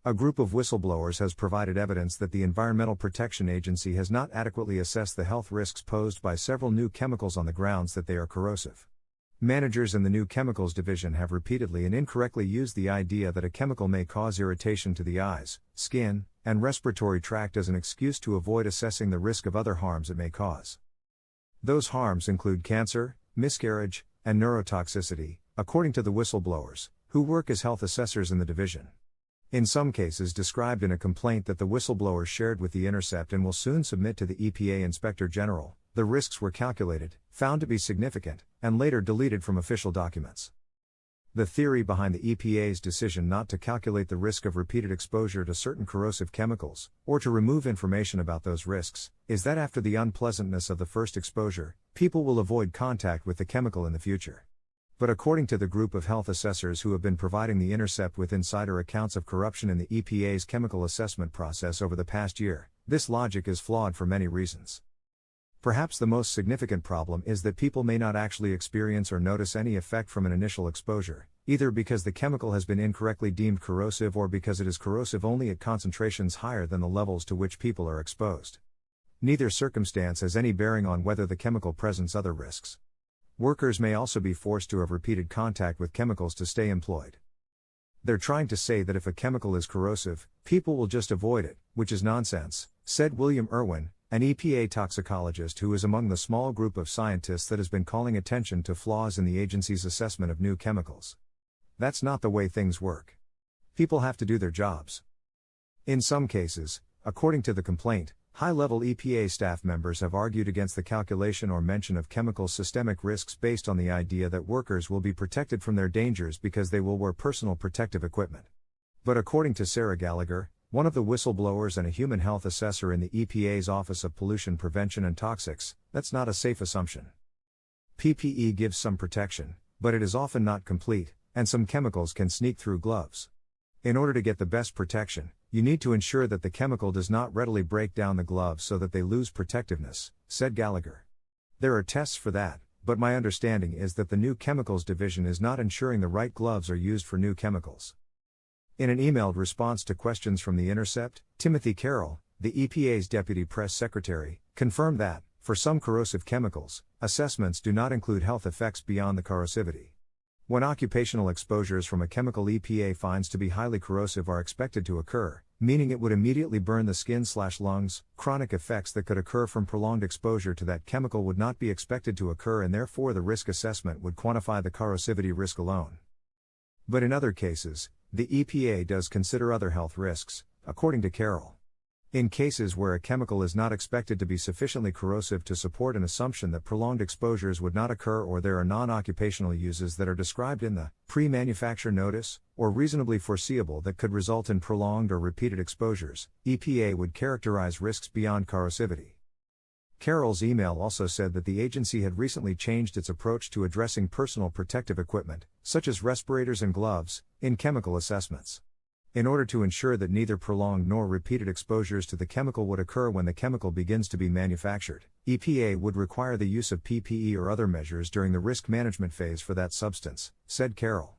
A group of whistleblowers has provided evidence that the Environmental Protection Agency has not adequately assessed the health risks posed by several new chemicals on the grounds that they are corrosive. Managers in the New Chemicals Division have repeatedly and incorrectly used the idea that a chemical may cause irritation to the eyes, skin, and respiratory tract as an excuse to avoid assessing the risk of other harms it may cause. Those harms include cancer, miscarriage, and neurotoxicity, according to the whistleblowers, who work as health assessors in the division. In some cases described in a complaint that the whistleblowers shared with The Intercept and will soon submit to the EPA Inspector General, the risks were calculated, found to be significant, and later deleted from official documents. The theory behind the EPA's decision not to calculate the risk of repeated exposure to certain corrosive chemicals, or to remove information about those risks, is that after the unpleasantness of the first exposure, people will avoid contact with the chemical in the future. But according to the group of health assessors who have been providing The Intercept with insider accounts of corruption in the EPA's chemical assessment process over the past year, this logic is flawed for many reasons. Perhaps the most significant problem is that people may not actually experience or notice any effect from an initial exposure, either because the chemical has been incorrectly deemed corrosive or because it is corrosive only at concentrations higher than the levels to which people are exposed. Neither circumstance has any bearing on whether the chemical presents other risks. Workers may also be forced to have repeated contact with chemicals to stay employed. They're trying to say that if a chemical is corrosive, people will just avoid it, which is nonsense, said William Irwin, an EPA toxicologist who is among the small group of scientists that has been calling attention to flaws in the agency's assessment of new chemicals. That's not the way things work. People have to do their jobs. In some cases, according to the complaint, high-level EPA staff members have argued against the calculation or mention of chemical systemic risks based on the idea that workers will be protected from their dangers because they will wear personal protective equipment. But according to Sarah Gallagher, one of the whistleblowers and a human health assessor in the EPA's Office of Pollution Prevention and Toxics, that's not a safe assumption. PPE gives some protection, but it is often not complete, and some chemicals can sneak through gloves. In order to get the best protection, you need to ensure that the chemical does not readily break down the gloves so that they lose protectiveness, said Gallagher. There are tests for that, but my understanding is that the New Chemicals Division is not ensuring the right gloves are used for new chemicals. In an emailed response to questions from The Intercept, Timothy Carroll, the EPA's deputy press secretary, confirmed that, for some corrosive chemicals, assessments do not include health effects beyond the corrosivity. When occupational exposures from a chemical EPA finds to be highly corrosive are expected to occur, meaning it would immediately burn the skin/lungs, chronic effects that could occur from prolonged exposure to that chemical would not be expected to occur, and therefore the risk assessment would quantify the corrosivity risk alone. But in other cases, the EPA does consider other health risks, according to Carroll. In cases where a chemical is not expected to be sufficiently corrosive to support an assumption that prolonged exposures would not occur, or there are non-occupational uses that are described in the pre-manufacture notice, or reasonably foreseeable that could result in prolonged or repeated exposures, EPA would characterize risks beyond corrosivity. Carroll's email also said that the agency had recently changed its approach to addressing personal protective equipment, such as respirators and gloves, in chemical assessments. In order to ensure that neither prolonged nor repeated exposures to the chemical would occur when the chemical begins to be manufactured, EPA would require the use of PPE or other measures during the risk management phase for that substance, said Carroll.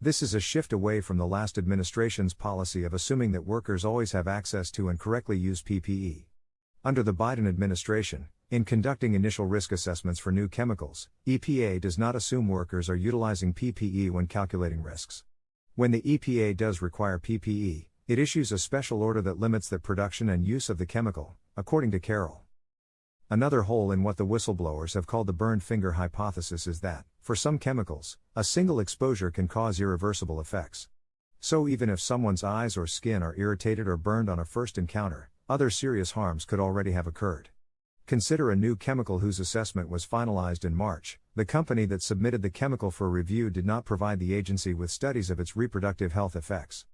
This is a shift away from the last administration's policy of assuming that workers always have access to and correctly use PPE. Under the Biden administration, in conducting initial risk assessments for new chemicals, EPA does not assume workers are utilizing PPE when calculating risks. When the EPA does require PPE, it issues a special order that limits the production and use of the chemical, according to Carroll. Another hole in what the whistleblowers have called the burned finger hypothesis is that, for some chemicals, a single exposure can cause irreversible effects. So even if someone's eyes or skin are irritated or burned on a first encounter, other serious harms could already have occurred. Consider a new chemical whose assessment was finalized in March. The company that submitted the chemical for review did not provide the agency with studies of its reproductive health effects.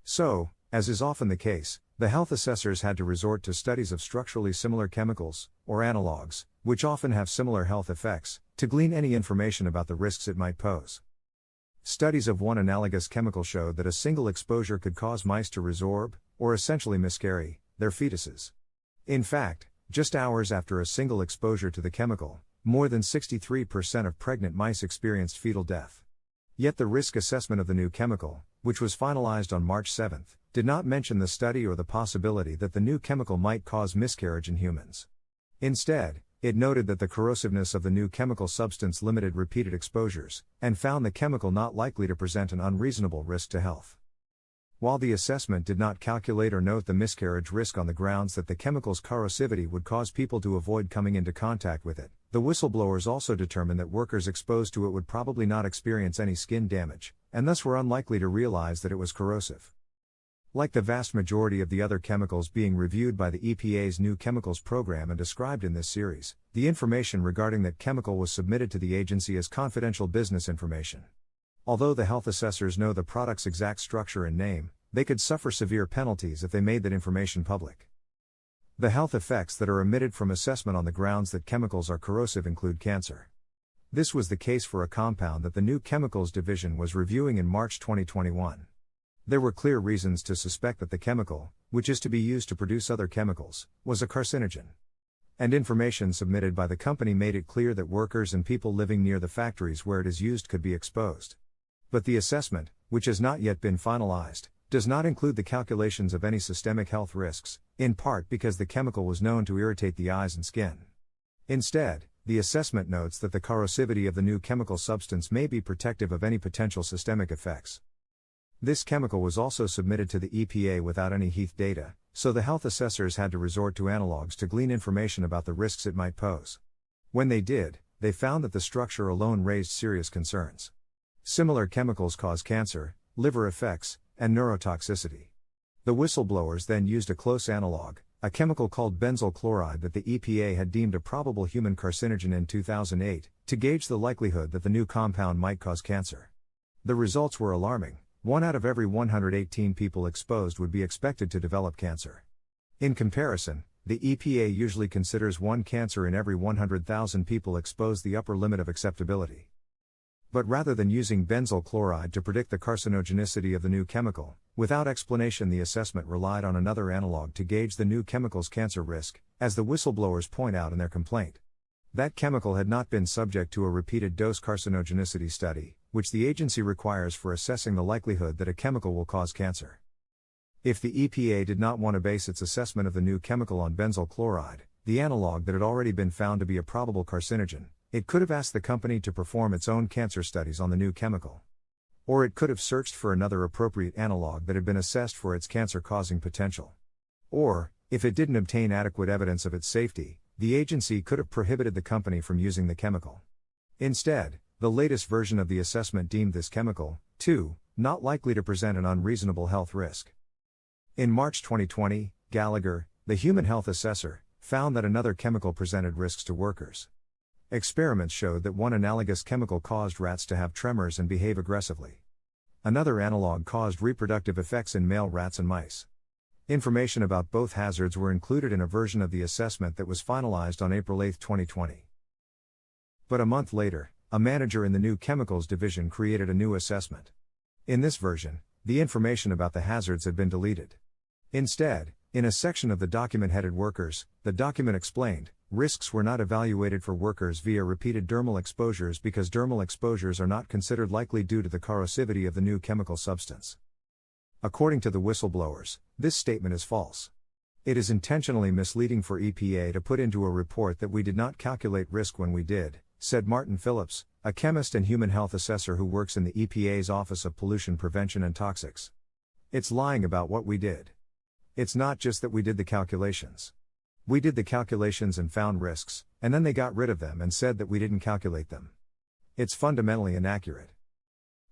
So, as is often the case, the health assessors had to resort to studies of structurally similar chemicals, or analogs, which often have similar health effects, to glean any information about the risks it might pose. Studies of one analogous chemical showed that a single exposure could cause mice to resorb, or essentially miscarry, their fetuses. In fact, just hours after a single exposure to the chemical, more than 63% of pregnant mice experienced fetal death. Yet the risk assessment of the new chemical, which was finalized on March 7, did not mention the study or the possibility that the new chemical might cause miscarriage in humans. Instead, it noted that the corrosiveness of the new chemical substance limited repeated exposures, and found the chemical not likely to present an unreasonable risk to health. While the assessment did not calculate or note the miscarriage risk on the grounds that the chemical's corrosivity would cause people to avoid coming into contact with it, the whistleblowers also determined that workers exposed to it would probably not experience any skin damage, and thus were unlikely to realize that it was corrosive. Like the vast majority of the other chemicals being reviewed by the EPA's New Chemicals Program and described in this series, the information regarding that chemical was submitted to the agency as confidential business information. Although the health assessors know the product's exact structure and name, they could suffer severe penalties if they made that information public. The health effects that are omitted from assessment on the grounds that chemicals are corrosive include cancer. This was the case for a compound that the New Chemicals Division was reviewing in March 2021. There were clear reasons to suspect that the chemical, which is to be used to produce other chemicals, was a carcinogen. And information submitted by the company made it clear that workers and people living near the factories where it is used could be exposed. But the assessment, which has not yet been finalized, does not include the calculations of any systemic health risks, in part because the chemical was known to irritate the eyes and skin. Instead, the assessment notes that the corrosivity of the new chemical substance may be protective of any potential systemic effects. This chemical was also submitted to the EPA without any heath data, so the health assessors had to resort to analogs to glean information about the risks it might pose. When they did, they found that the structure alone raised serious concerns. Similar chemicals cause cancer, liver effects, and neurotoxicity. The whistleblowers then used a close analog, a chemical called benzyl chloride that the EPA had deemed a probable human carcinogen in 2008, to gauge the likelihood that the new compound might cause cancer. The results were alarming. 1 out of every 118 people exposed would be expected to develop cancer. In comparison, the EPA usually considers one cancer in every 100,000 people exposed the upper limit of acceptability. But rather than using benzyl chloride to predict the carcinogenicity of the new chemical, without explanation the assessment relied on another analog to gauge the new chemical's cancer risk, as the whistleblowers point out in their complaint. That chemical had not been subject to a repeated dose carcinogenicity study, which the agency requires for assessing the likelihood that a chemical will cause cancer. If the EPA did not want to base its assessment of the new chemical on benzyl chloride, the analog that had already been found to be a probable carcinogen, it could have asked the company to perform its own cancer studies on the new chemical. Or it could have searched for another appropriate analog that had been assessed for its cancer-causing potential. Or, if it didn't obtain adequate evidence of its safety, the agency could have prohibited the company from using the chemical. Instead, the latest version of the assessment deemed this chemical, too, not likely to present an unreasonable health risk. In March 2020, Gallagher, the human health assessor, found that another chemical presented risks to workers. Experiments showed that one analogous chemical caused rats to have tremors and behave aggressively. Another analog caused reproductive effects in male rats and mice. Information about both hazards were included in a version of the assessment that was finalized on April 8, 2020. But a month later, a manager in the New Chemicals Division created a new assessment. In this version, the information about the hazards had been deleted. Instead, in a section of the document headed Workers, the document explained, risks were not evaluated for workers via repeated dermal exposures because dermal exposures are not considered likely due to the corrosivity of the new chemical substance. According to the whistleblowers, this statement is false. It is intentionally misleading for EPA to put into a report that we did not calculate risk when we did, said Martin Phillips, a chemist and human health assessor who works in the EPA's Office of Pollution Prevention and Toxics. It's lying about what we did. It's not just that we did the calculations. We did the calculations and found risks, and then they got rid of them and said that we didn't calculate them. It's fundamentally inaccurate.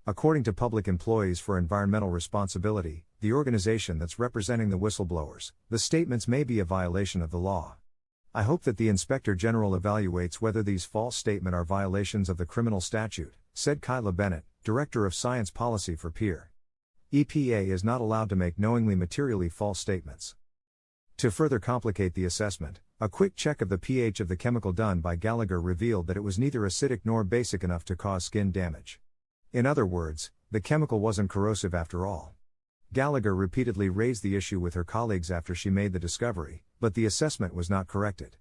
According to Public Employees for Environmental Responsibility, the organization that's representing the whistleblowers, the statements may be a violation of the law. I hope that the Inspector General evaluates whether these false statements are violations of the criminal statute, said Kyla Bennett, Director of Science Policy for PEER. EPA is not allowed to make knowingly materially false statements. To further complicate the assessment, a quick check of the pH of the chemical done by Gallagher revealed that it was neither acidic nor basic enough to cause skin damage. In other words, the chemical wasn't corrosive after all. Gallagher repeatedly raised the issue with her colleagues after she made the discovery, but the assessment was not corrected.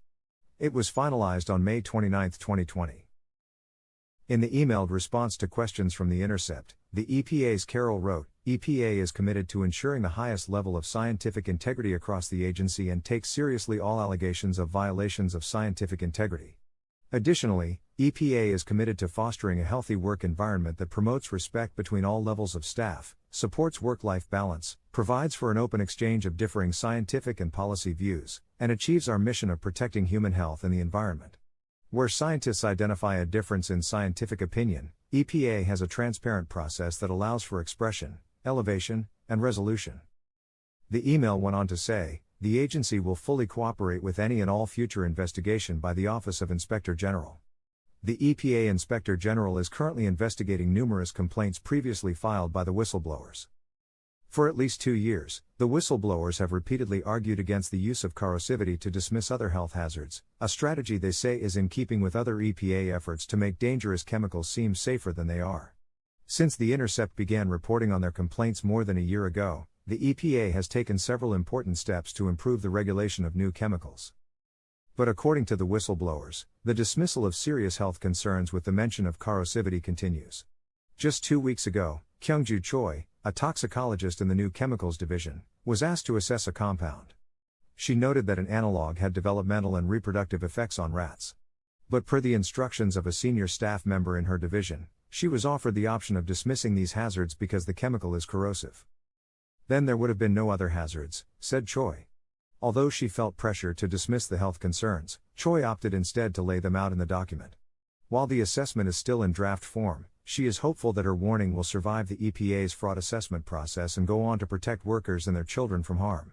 It was finalized on May 29, 2020. In the emailed response to questions from The Intercept, the EPA's Carol wrote, EPA is committed to ensuring the highest level of scientific integrity across the agency and takes seriously all allegations of violations of scientific integrity. Additionally, EPA is committed to fostering a healthy work environment that promotes respect between all levels of staff, supports work-life balance, provides for an open exchange of differing scientific and policy views, and achieves our mission of protecting human health and the environment. Where scientists identify a difference in scientific opinion, EPA has a transparent process that allows for expression, elevation, and resolution. The email went on to say, the agency will fully cooperate with any and all future investigation by the Office of Inspector General. The EPA Inspector General is currently investigating numerous complaints previously filed by the whistleblowers. For at least 2 years, the whistleblowers have repeatedly argued against the use of corrosivity to dismiss other health hazards, a strategy they say is in keeping with other EPA efforts to make dangerous chemicals seem safer than they are. Since The Intercept began reporting on their complaints more than a year ago, the EPA has taken several important steps to improve the regulation of new chemicals. But according to the whistleblowers, the dismissal of serious health concerns with the mention of corrosivity continues. Just 2 weeks ago, Kyungju Choi, a toxicologist in the New Chemicals Division, was asked to assess a compound. She noted that an analog had developmental and reproductive effects on rats. But per the instructions of a senior staff member in her division, she was offered the option of dismissing these hazards because the chemical is corrosive. Then there would have been no other hazards, said Choi. Although she felt pressure to dismiss the health concerns, Choi opted instead to lay them out in the document. While the assessment is still in draft form, she is hopeful that her warning will survive the EPA's fraud assessment process and go on to protect workers and their children from harm.